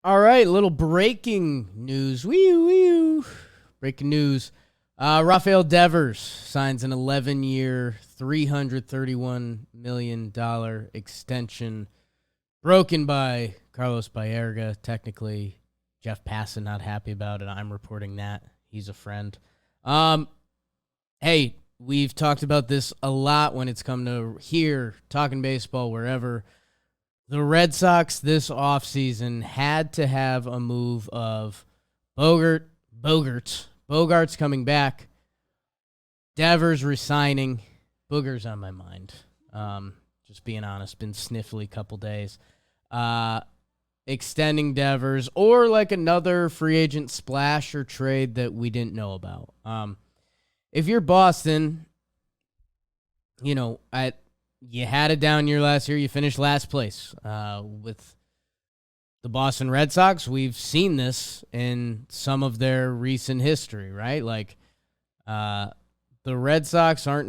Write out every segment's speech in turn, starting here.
All right, little breaking news. Wee. Breaking news. Rafael Devers signs an 11-year, $331 million extension broken by Carlos Baerga. Technically, Jeff Passan not happy about it. I'm reporting that. He's a friend. Hey, we've talked about this a lot when it's come to here, talking baseball, wherever. The Red Sox this offseason had to have a move of Bogarts coming back, Devers resigning. Booger's on my mind. Just being honest, been sniffly couple days. Extending Devers or like another free agent splash or trade that we didn't know about. If you're Boston, you had a down year last year. You finished last place. With the Boston Red Sox, we've seen this in some of their recent history, right? Like, the Red Sox they're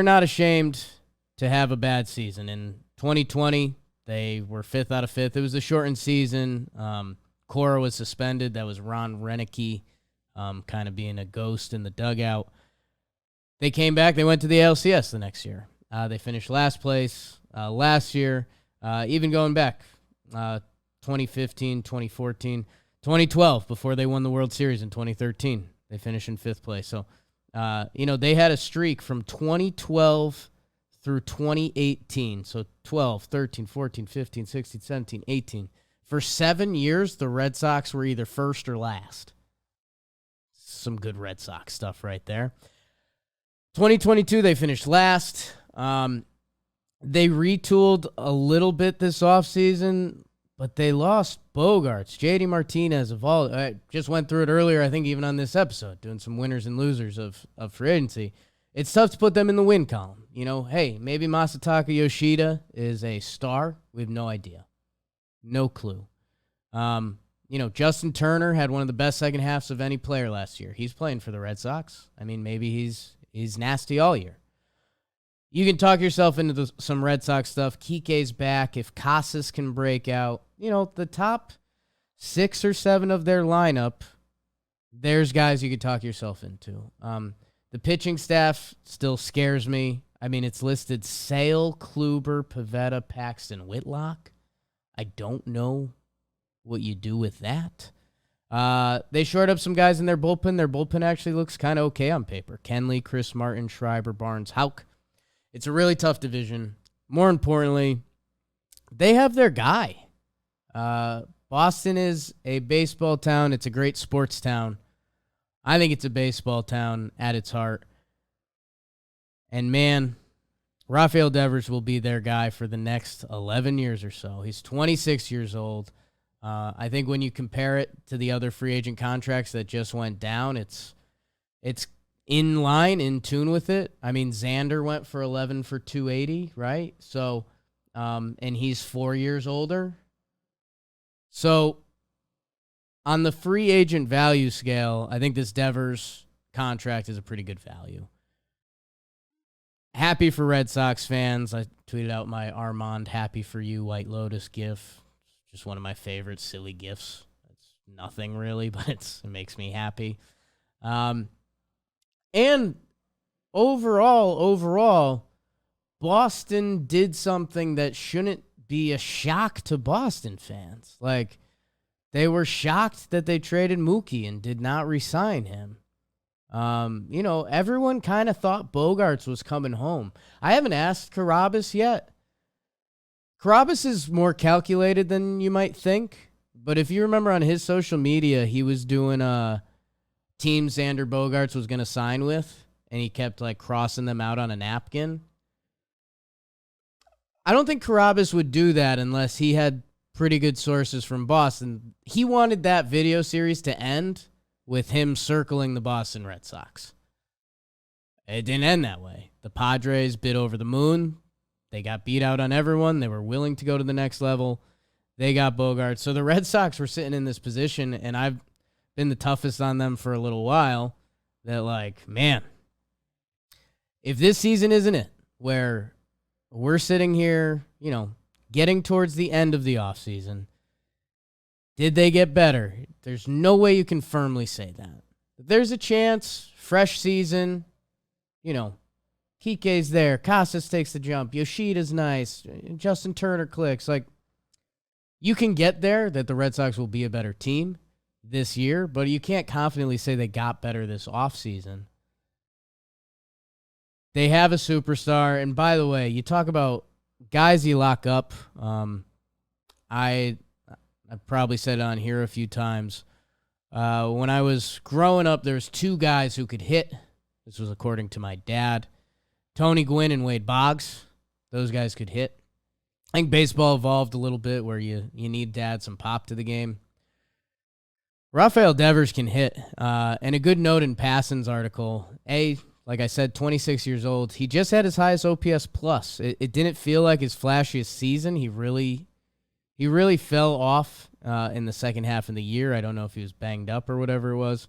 not ashamed to have a bad season. In 2020, they were 5th out of 5th. It was a shortened season. Cora was suspended. That was Ron Renicky, kind of being a ghost in the dugout. They came back. They went to the ALCS the next year. They finished last place last year, even going back 2015, 2014, 2012, before they won the World Series in 2013. They finished in 5th place. So, they had a streak from 2012 through 2018. So 12, 13, 14, 15, 16, 17, 18. For 7 years, the Red Sox were either first or last. Some good Red Sox stuff right there. 2022, they finished last. They retooled a little bit this offseason, but they lost Bogarts. JD Martinez of all. I just went through it earlier, I think, even on this episode, doing some winners and losers of free agency. It's tough to put them in the win column. Hey, maybe Masataka Yoshida is a star. We have no idea. No clue. Justin Turner had one of the best second halves of any player last year. He's playing for the Red Sox. I mean, maybe he's nasty all year. You can talk yourself into some Red Sox stuff. Kike's back. If Casas can break out, the top 6 or 7 of their lineup, there's guys you could talk yourself into. The pitching staff still scares me. I mean, it's listed Sale, Kluber, Pivetta, Paxton, Whitlock. I don't know what you do with that. They shored up some guys in their bullpen. Their bullpen actually looks kind of okay on paper. Kenley, Chris Martin, Schreiber, Barnes, Houck. It's a really tough division. More importantly, they have their guy. Boston is a baseball town. It's a great sports town. I think it's a baseball town at its heart. And man, Rafael Devers will be their guy for the next 11 years or so. He's 26 years old. I think when you compare it to the other free agent contracts that just went down, it's in line, in tune with it. I mean, Xander went for 11 for 280, right? So, and he's 4 years older. So, on the free agent value scale, I think this Devers contract is a pretty good value. Happy for Red Sox fans. I tweeted out my Armand Happy For You White Lotus gif. Just one of my favorite silly gifs. It's nothing really, but it makes me happy. And overall, Boston did something that shouldn't be a shock to Boston fans. Like, they were shocked that they traded Mookie and did not re-sign him. Everyone kind of thought Bogarts was coming home. I haven't asked Carabas yet. Carabas is more calculated than you might think. But if you remember on his social media, he was doing a team Xander Bogarts was going to sign with, and he kept like crossing them out on a napkin. I don't think Carabas would do that unless he had pretty good sources from Boston. He wanted that video series to end with him circling the Boston Red Sox. It didn't end that way. The Padres bid over the moon. They got beat out on everyone. They were willing to go to the next level. They got Bogarts. So the Red Sox were sitting in this position, and I've been the toughest on them for a little while, that like, man, if this season isn't it, where we're sitting here, getting towards the end of the offseason, Did they get better? There's no way you can firmly say that. But there's a chance, fresh season, Kike's there, Casas takes the jump, Yoshida's nice, Justin Turner clicks. Like, you can get there that the Red Sox will be a better team this year, but you can't confidently say they got better this offseason. They have a superstar, and by the way, you talk about guys you lock up. I've probably said it on here a few times. When I was growing up, there was two guys who could hit. This was according to my dad. Tony Gwynn and Wade Boggs. Those guys could hit. I think baseball evolved a little bit where you need to add some pop to the game. Rafael Devers can hit. And a good note in Passan's article, like I said, 26 years old. He just had his highest OPS plus. It didn't feel like his flashiest season. He really fell off in the second half of the year. I don't know if he was banged up or whatever it was.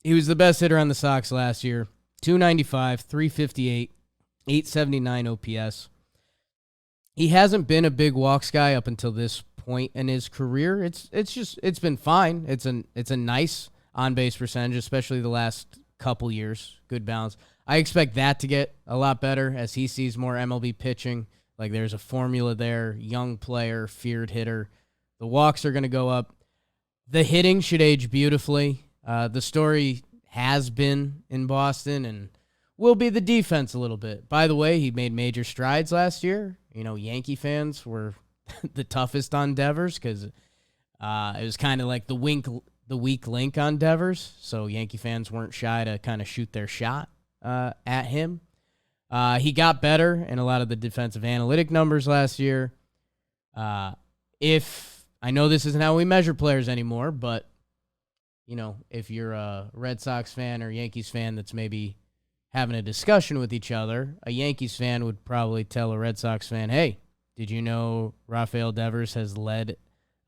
He was the best hitter on the Sox last year. 295, 358, 879 OPS. He hasn't been a big walks guy up until this point in his career. It's been fine. It's a nice on-base percentage, especially the last couple years. Good balance. I expect that to get a lot better as he sees more MLB pitching. Like, there's a formula there. Young player, feared hitter. The walks are going to go up. The hitting should age beautifully. The story has been in Boston and will be the defense a little bit. By the way, he made major strides last year. Yankee fans were the toughest on Devers because it was kind of like the weak link on Devers. So Yankee fans weren't shy to kind of shoot their shot at him. He got better in a lot of the defensive analytic numbers last year. If I know this isn't how we measure players anymore, but if you're a Red Sox fan or Yankees fan that's maybe having a discussion with each other, a Yankees fan would probably tell a Red Sox fan, hey, did you know Rafael Devers has led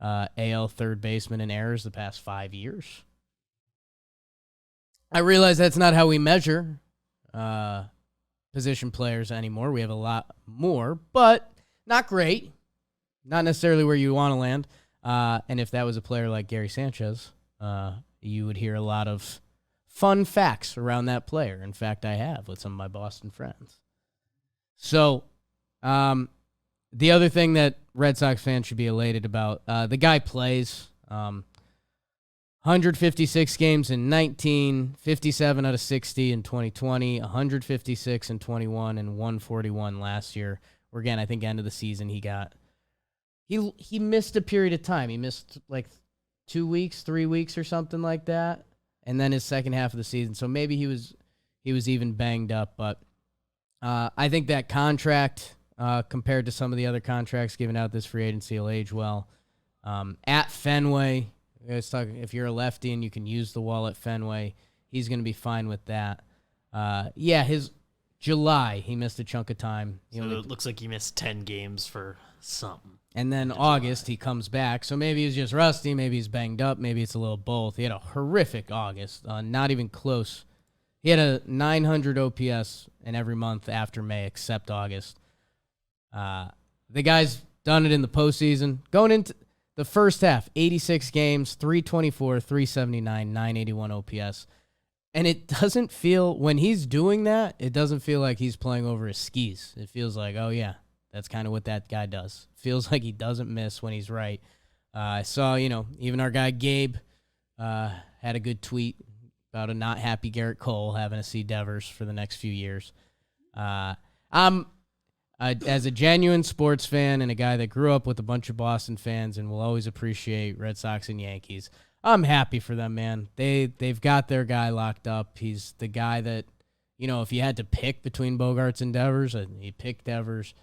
AL third baseman in errors the past 5 years? I realize that's not how we measure position players anymore. We have a lot more, but not great. Not necessarily where you want to land. And if that was a player like Gary Sanchez, you would hear a lot of fun facts around that player. In fact, I have with some of my Boston friends. So, the other thing that Red Sox fans should be elated about, the guy plays 156 games in 19, 57 out of 60 in 2020, 156 in 21, and 141 last year. Where, again, I think end of the season he missed a period of time. He missed like 2 weeks, 3 weeks or something like that. And then his second half of the season. So maybe he was even banged up. But I think that contract, compared to some of the other contracts given out this free agency, will age well. At Fenway, if you're a lefty and you can use the wall at Fenway, he's going to be fine with that. His July, he missed a chunk of time. So it looks like he missed 10 games for something. And then August, he comes back. So maybe he's just rusty. Maybe he's banged up. Maybe it's a little both. He had a horrific August, not even close. He had a 900 OPS in every month after May except August. The guy's done it in the postseason. Going into the first half, 86 games, 324, 379, 981 OPS. And it doesn't feel, when he's doing that, it doesn't feel like he's playing over his skis. It feels like, oh, yeah. That's kind of what that guy does. Feels like he doesn't miss when he's right. I saw, even our guy Gabe had a good tweet about a not happy Garrett Cole having to see Devers for the next few years. As a genuine sports fan and a guy that grew up with a bunch of Boston fans and will always appreciate Red Sox and Yankees, I'm happy for them, man. They've got their guy locked up. He's the guy that, if you had to pick between Bogaerts and Devers, you pick Devers.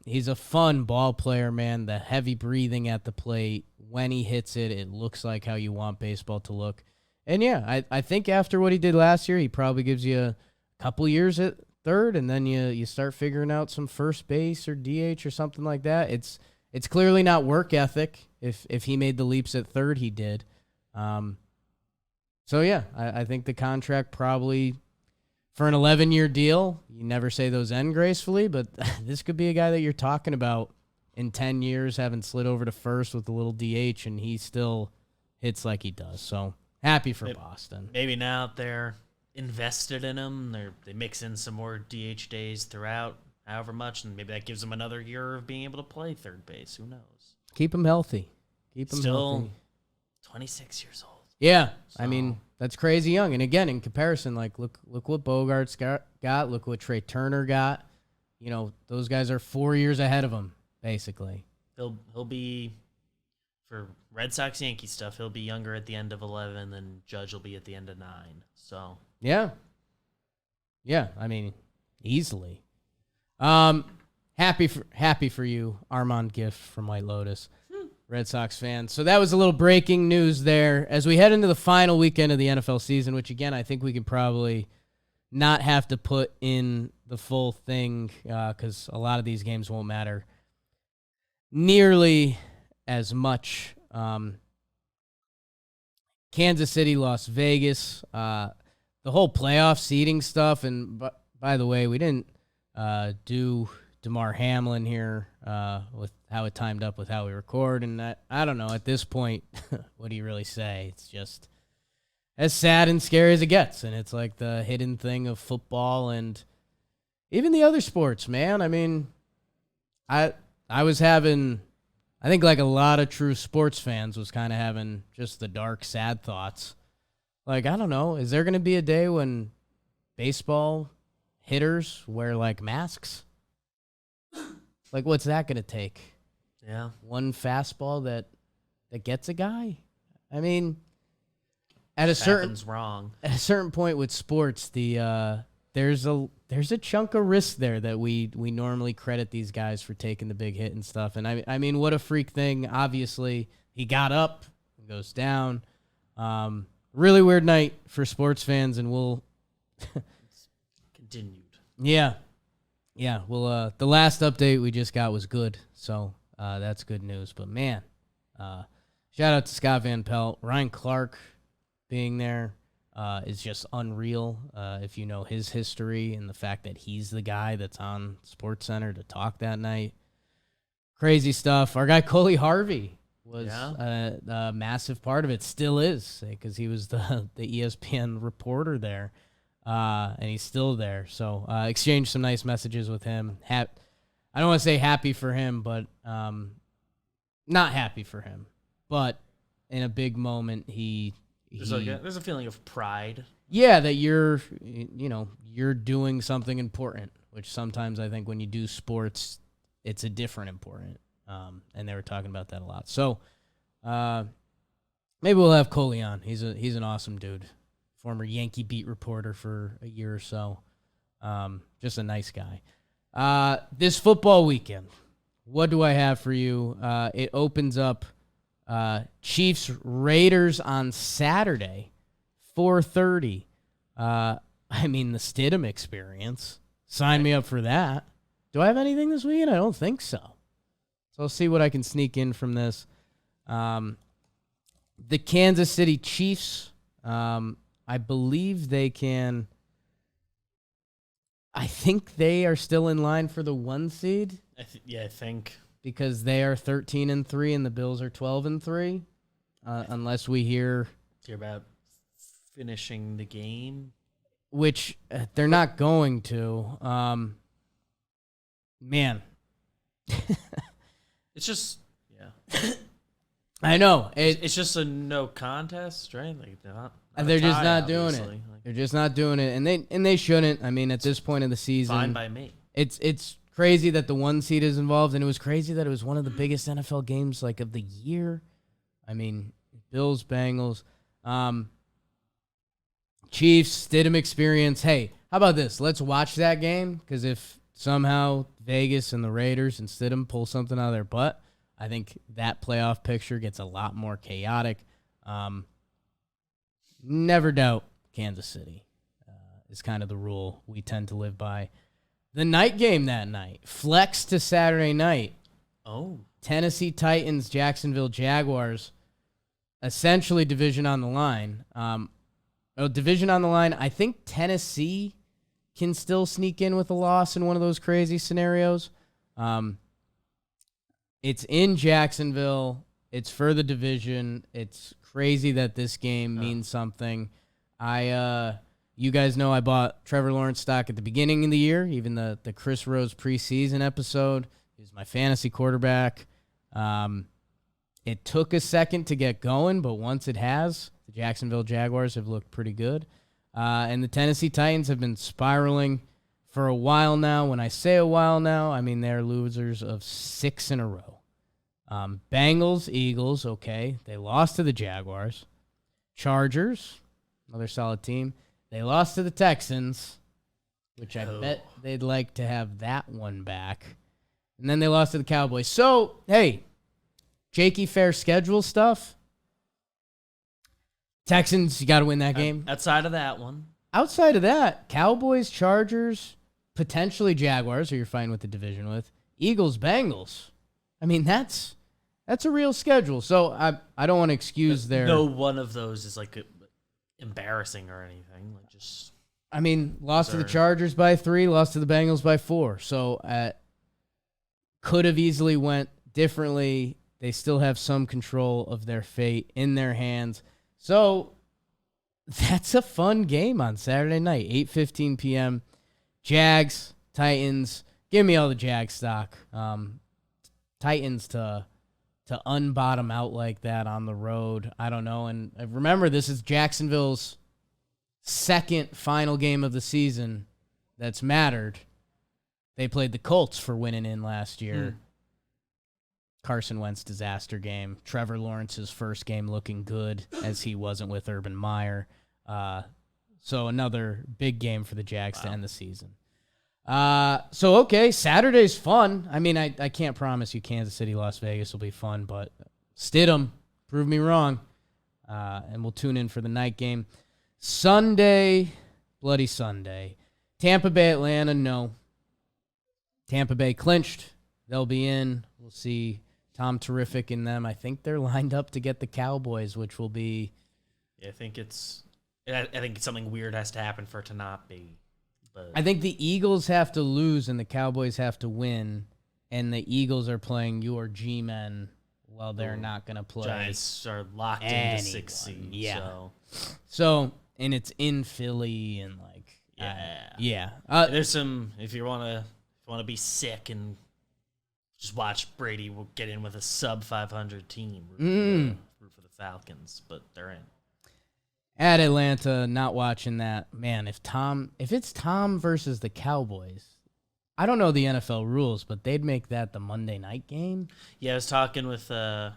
He's a fun ball player, man. The heavy breathing at the plate. When he hits it, it looks like how you want baseball to look. And yeah, I think after what he did last year, he probably gives you a couple years at third, and then you start figuring out some first base or DH or something like that. It's clearly not work ethic. If he made the leaps at third, he did. So yeah, I think the contract probably, for an 11-year deal, you never say those end gracefully, but this could be a guy that you're talking about in 10 years haven't slid over to first with a little DH, and he still hits like he does. So happy for Boston. Maybe now they're invested in him. They mix in some more DH days throughout, however much, and maybe that gives him another year of being able to play third base. Who knows? Keep him healthy. Keep him Still healthy. 26 years old. Yeah, So- I mean that's crazy young. And again, in comparison, like look what Bogart's got. Look what Trey Turner got. You know, those guys are 4 years ahead of him, basically. He'll be, for Red Sox Yankee stuff, he'll be younger at the end of 11 than Judge will be at the end of 9. So Yeah. Yeah, I mean, easily. Happy for you, Armand Gift from White Lotus, Red Sox fan. So that was a little breaking news there. As we head into the final weekend of the NFL season, which again, I think we can probably not have to put in the full thing because a lot of these games won't matter nearly as much. Kansas City, Las Vegas, the whole playoff seeding stuff. And by the way, we didn't do DeMar Hamlin here with how it timed up with how we record. And I don't know, at this point, what do you really say? It's just as sad and scary as it gets. And it's like the hidden thing of football and even the other sports, man. I mean, I was having, I think like a lot of true sports fans was kind of having just the dark, sad thoughts. Like, I don't know, is there going to be a day when baseball hitters wear like masks? Like, what's that going to take? yeah, One fastball that gets a guy? I mean, at a certain point with sports, there's a chunk of risk there that we normally credit these guys for taking the big hit and stuff. And I mean, what a freak thing. Obviously, he got up and goes down. Really weird night for sports fans, and we'll continued. Yeah. Well, the last update we just got was good, so that's good news. But man, shout out to Scott Van Pelt, Ryan Clark being there is just unreal. If you know his history and the fact that he's the guy that's on SportsCenter to talk that night, crazy stuff. Our guy Coley Harvey was a massive part of it, still is, because he was the ESPN reporter there. And he's still there. So exchanged some nice messages with him. I don't want to say happy for him, but not happy for him. But in a big moment, There's a feeling of pride. Yeah, that you're doing something important, which sometimes I think when you do sports, it's a different important. And they were talking about that a lot. So maybe we'll have Coley on. He's an awesome dude. Former Yankee beat reporter for a year or so. Just a nice guy. This football weekend, what do I have for you? It opens up Chiefs Raiders on Saturday, 4:30. I mean, the Stidham experience. Sign me up for that. Do I have anything this weekend? I don't think so. So I'll see what I can sneak in from this. The Kansas City Chiefs, I believe they can. I think they are still in line for the 1 seed. I think. Because they are 13-3 and the Bills are 12-3. Unless we hear about finishing the game. Which they're not going to. Man. It's just, I know. It's just a no contest, right? Like they're just not doing obviously. it. They're just not doing it, and they shouldn't. I mean, at this point in the season, Fine by me. It's crazy that the 1 seed is involved, and it was crazy that it was one of the biggest NFL games like of the year. I mean, Bills, Bengals, Chiefs, Stidham experience. Hey, how about this? Let's watch that game, because if somehow Vegas and the Raiders and Stidham pull something out of their butt, I think that playoff picture gets a lot more chaotic. Never doubt Kansas City is kind of the rule we tend to live by. The night game that night, flex to Saturday night. Oh. Tennessee Titans, Jacksonville Jaguars, essentially division on the line. Division on the line. I think Tennessee can still sneak in with a loss in one of those crazy scenarios. It's in Jacksonville. It's for the division. It's crazy that this game means something. You guys know I bought Trevor Lawrence stock at the beginning of the year, even the Chris Rose preseason episode. He was my fantasy quarterback. It took a second to get going, but once it has, the Jacksonville Jaguars have looked pretty good. And the Tennessee Titans have been spiraling for a while now. When I say a while now, I mean they're losers of 6 in a row. Bengals, Eagles, okay. They lost to the Jaguars. Chargers, another solid team. They lost to the Texans, which I bet they'd like to have that one back. And then they lost to the Cowboys. So, hey, Jakey Fair schedule stuff. Texans, you got to win that game. Outside of that one. Outside of that, Cowboys, Chargers, potentially Jaguars, who you're fighting with the division with. Eagles, Bengals. I mean, that's a real schedule. So I don't want to excuse their... No one of those is like embarrassing or anything. Like just... I mean, lost to the Chargers by 3, lost to the Bengals by 4. So could have easily went differently. They still have some control of their fate in their hands. So that's a fun game on Saturday night, 8:15 p.m. Jags, Titans. Give me all the Jag stock. Titans to unbottom out like that on the road. I don't know. And remember, this is Jacksonville's second final game of the season that's mattered. They played the Colts for winning in last year. Carson Wentz disaster game. Trevor Lawrence's first game looking good as he wasn't with Urban Meyer. So another big game for the Jags to end the season. Okay, Saturday's fun. I mean, I can't promise you Kansas City, Las Vegas will be fun, but Stidham, prove me wrong. And we'll tune in for the night game. Sunday, Bloody Sunday. Tampa Bay, Atlanta, no. Tampa Bay clinched. They'll be in. We'll see Tom Terrific in them. I think they're lined up to get the Cowboys, which will be... Yeah, I think something weird has to happen for it to not be. But I think the Eagles have to lose and the Cowboys have to win, and the Eagles are playing your G-men while they're not going to play. Giants are locked into 6 seed. Yeah. So, and it's in Philly and like... Yeah. There's some... If you want to be sick and just watch Brady get in with a sub-500 team, root for the Falcons, but they're in. At Atlanta, not watching that. Man, if it's Tom versus the Cowboys, I don't know the NFL rules, but they'd make that the Monday night game. Yeah, I was talking with our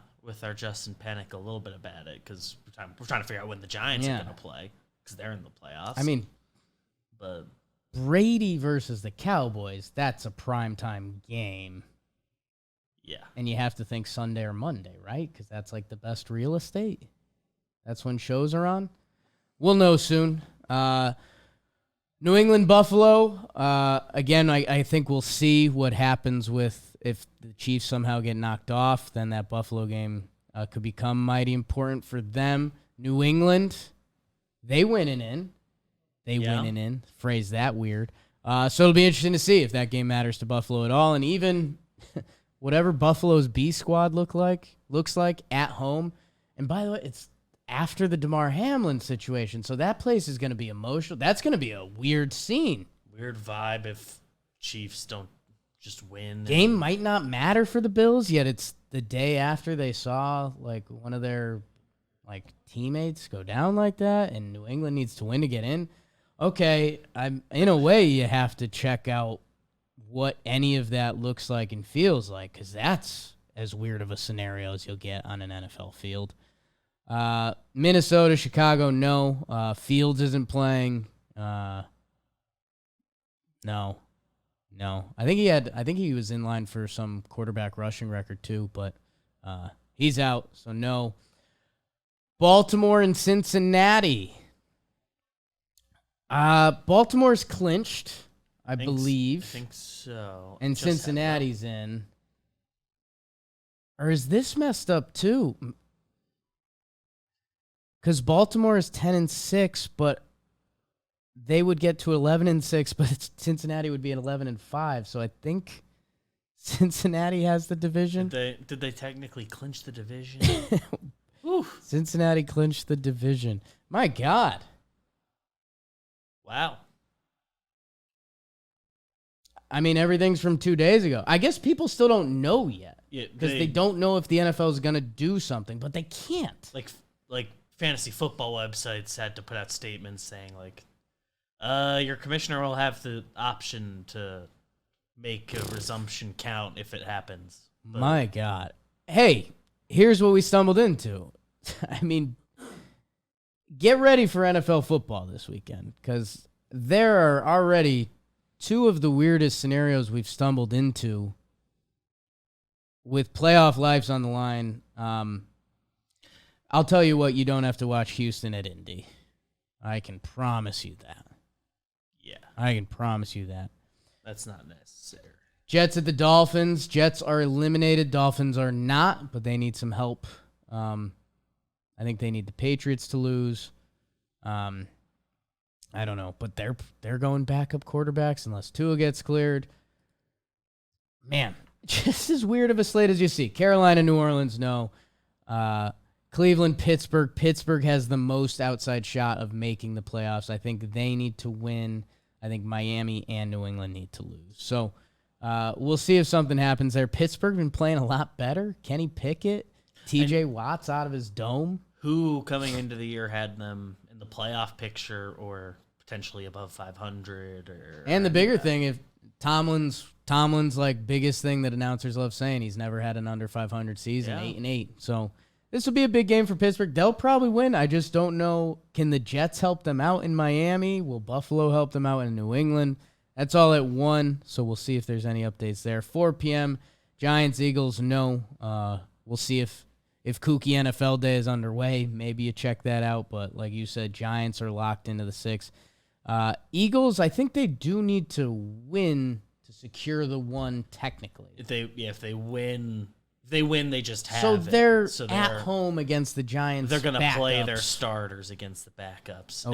Justin Pennick a little bit about it because we're trying to figure out when the Giants are going to play because they're in the playoffs. I mean, but Brady versus the Cowboys, that's a primetime game. Yeah. And you have to think Sunday or Monday, right? Because that's like the best real estate. That's when shows are on. We'll know soon. New England, Buffalo. Again, I think we'll see what happens with if the Chiefs somehow get knocked off, then that Buffalo game could become mighty important for them. New England, they winning in. Winning in. Phrase that weird. So it'll be interesting to see if that game matters to Buffalo at all. And even whatever Buffalo's B squad looks like at home. And by the way, it's after the DeMar Hamlin situation. So that place is going to be emotional. That's going to be a weird scene. Weird vibe if Chiefs don't just win. Game might not matter for the Bills, yet it's the day after they saw like one of their like teammates go down like that, and New England needs to win to get in. Okay, in a way you have to check out what any of that looks like and feels like, because that's as weird of a scenario as you'll get on an NFL field. Minnesota, Chicago, no. Fields isn't playing. No. I think he was in line for some quarterback rushing record too, but he's out, so no. Baltimore and Cincinnati. Baltimore's clinched, I believe. I think so. And Cincinnati's in. Or is this messed up too? Because Baltimore is 10-6, but they would get to 11-6, but Cincinnati would be at 11-5. So I think Cincinnati has the division. Did they technically clinch the division? Cincinnati clinched the division. My God. Wow. I mean, everything's from 2 days ago. I guess people still don't know yet because they don't know if the NFL is going to do something, but they can't. Like fantasy football websites had to put out statements saying like, your commissioner will have the option to make a resumption count if it happens. But my God. Hey, here's what we stumbled into. I mean, get ready for NFL football this weekend because there are already two of the weirdest scenarios we've stumbled into with playoff lives on the line. I'll tell you what, you don't have to watch Houston at Indy. I can promise you that. Yeah. I can promise you that. That's not necessary. Jets at the Dolphins. Jets are eliminated. Dolphins are not, but they need some help. I think they need the Patriots to lose. I don't know, but they're going backup quarterbacks unless Tua gets cleared. Man, just as weird of a slate as you see. Carolina, New Orleans, no. Cleveland, Pittsburgh. Pittsburgh has the most outside shot of making the playoffs. I think they need to win. I think Miami and New England need to lose. So we'll see if something happens there. Pittsburgh been playing a lot better. Kenny Pickett, TJ Watt's out of his dome. Who coming into the year had them in the playoff picture or potentially above 500? And the bigger thing, if Tomlin's like biggest thing that announcers love saying, he's never had an under 500 season, 8-8. So this will be a big game for Pittsburgh. They'll probably win. I just don't know. Can the Jets help them out in Miami? Will Buffalo help them out in New England? That's all at 1, so we'll see if there's any updates there. 4 p.m., Giants, Eagles, no. We'll see if kooky NFL day is underway. Maybe you check that out, but like you said, Giants are locked into the 6. Eagles, I think they do need to win to secure the 1 technically. If they win, they just have so they're, it. So at home against the Giants. They're going to play backups. Their starters against the backups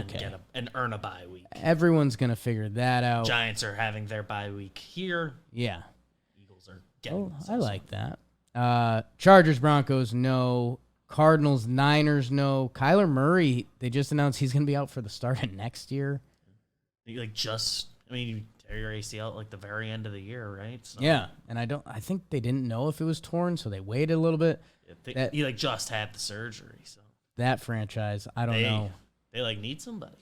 and earn a bye week. Everyone's going to figure that out. Giants are having their bye week here. Yeah. Eagles are getting I like that. Chargers, Broncos, no. Cardinals, Niners, no. Kyler Murray, they just announced he's going to be out for the start of next year. You tear your ACL at like the very end of the year, right? So, yeah, and I think they didn't know if it was torn, so they waited a little bit. He just had the surgery, so that franchise, I don't know. They need somebody.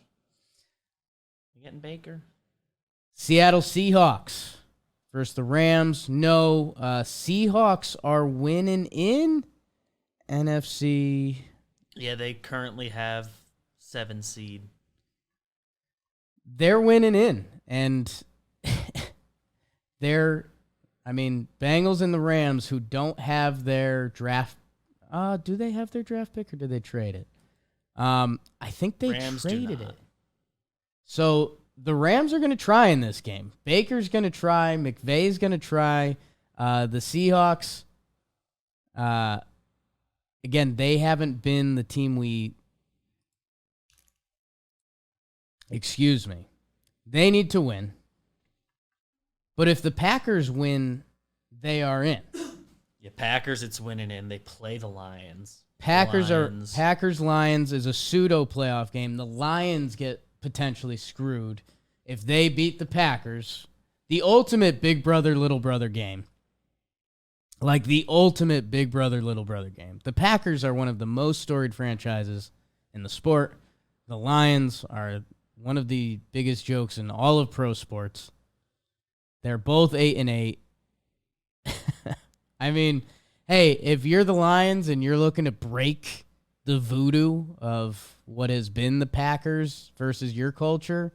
You getting Baker? Seattle Seahawks versus the Rams. No, Seahawks are winning in NFC. Yeah, they currently have 7 seed. They're winning in, and Bengals and the Rams, who don't have their draft. Do they have their draft pick, or did they trade it? I think they traded it. So the Rams are going to try in this game. Baker's going to try. McVay's going to try. The Seahawks, again, they haven't been the team Excuse me. They need to win. But if the Packers win, they are in. Yeah, Packers, it's winning in. They play the Lions. Packers-Lions is a pseudo playoff game. The Lions get potentially screwed if they beat the Packers. The ultimate big brother, little brother game. Like the ultimate big brother, little brother game. The Packers are one of the most storied franchises in the sport. The Lions are one of the biggest jokes in all of pro sports. They're both 8-8. I mean, hey, if you're the Lions and you're looking to break the voodoo of what has been the Packers versus your culture,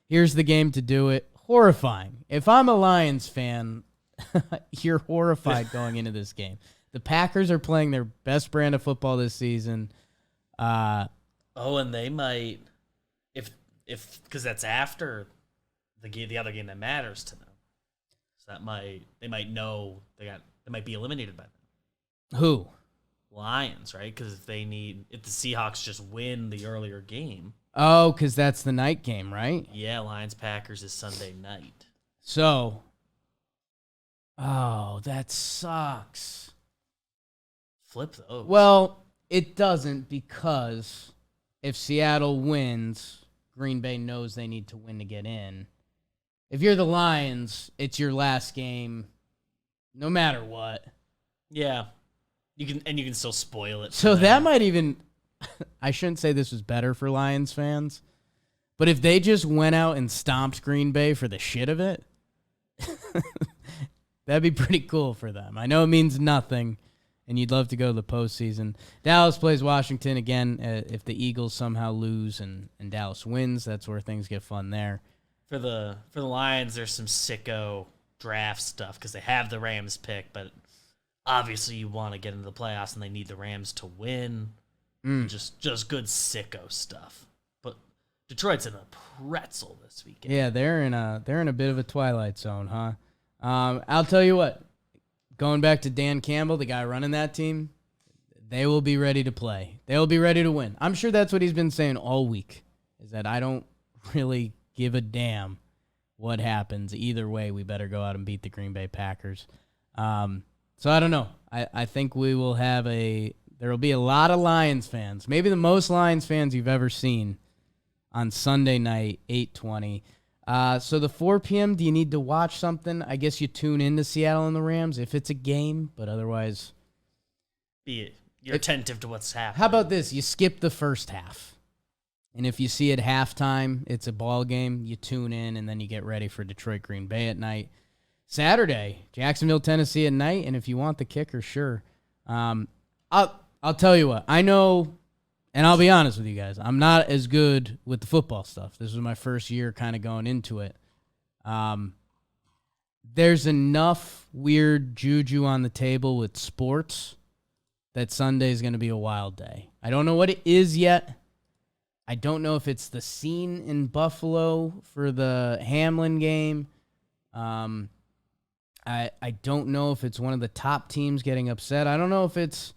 here's the game to do it. Horrifying. If I'm a Lions fan, you're horrified going into this game. The Packers are playing their best brand of football this season. And they might, if because that's after the other game that matters to them. So they might know they might be eliminated by them. Who? Lions, right? Because if the Seahawks just win the earlier game. Oh, because that's the night game, right? Yeah, Lions Packers is Sunday night. So Oh, that sucks. Flip those. Well, it doesn't because if Seattle wins, Green Bay knows they need to win to get in. If you're the Lions, it's your last game no matter what. Yeah. You can still spoil it. So that might even I shouldn't say this was better for Lions fans, but if they just went out and stomped Green Bay for the shit of it, that'd be pretty cool for them. I know it means nothing, and you'd love to go to the postseason. Dallas plays Washington again. If the Eagles somehow lose and Dallas wins, that's where things get fun there. For the Lions, there's some sicko draft stuff because they have the Rams pick, but obviously you want to get into the playoffs and they need the Rams to win. Just good sicko stuff. But Detroit's in a pretzel this weekend. Yeah, they're in a bit of a twilight zone, huh? I'll tell you what. Going back to Dan Campbell, the guy running that team, they will be ready to play. They will be ready to win. I'm sure that's what he's been saying all week, is that I don't really give a damn what happens. Either way, we better go out and beat the Green Bay Packers. So I don't know. I think we will have there will be a lot of Lions fans, maybe the most Lions fans you've ever seen on Sunday night, 8:20. So the 4 p.m., do you need to watch something? I guess you tune into Seattle and the Rams if it's a game, but otherwise... You're attentive to what's happening. How about this? You skip the first half. And if you see at halftime it's a ball game, you tune in, and then you get ready for Detroit Green Bay at night. Saturday, Jacksonville, Tennessee at night, and if you want the kicker, sure. I'll tell you what. I know, and I'll be honest with you guys, I'm not as good with the football stuff. This was my first year kind of going into it. There's enough weird juju on the table with sports that Sunday is going to be a wild day. I don't know what it is yet. I don't know if it's the scene in Buffalo for the Hamlin game. I don't know if it's one of the top teams getting upset. I don't know if it's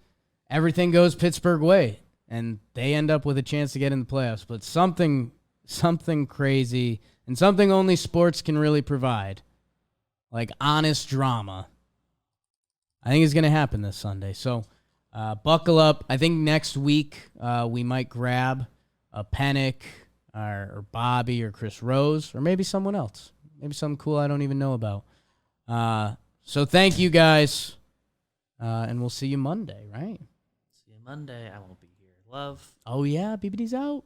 everything goes Pittsburgh way and they end up with a chance to get in the playoffs. But something crazy and something only sports can really provide, like honest drama, I think is going to happen this Sunday. So buckle up. I think next week we might grab a Pennick or Bobby or Chris Rose or maybe someone else. Maybe something cool I don't even know about. So thank you guys, and we'll see you Monday, right? See you Monday. I won't be here. Love. Oh, yeah, BBD's out.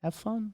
Have fun.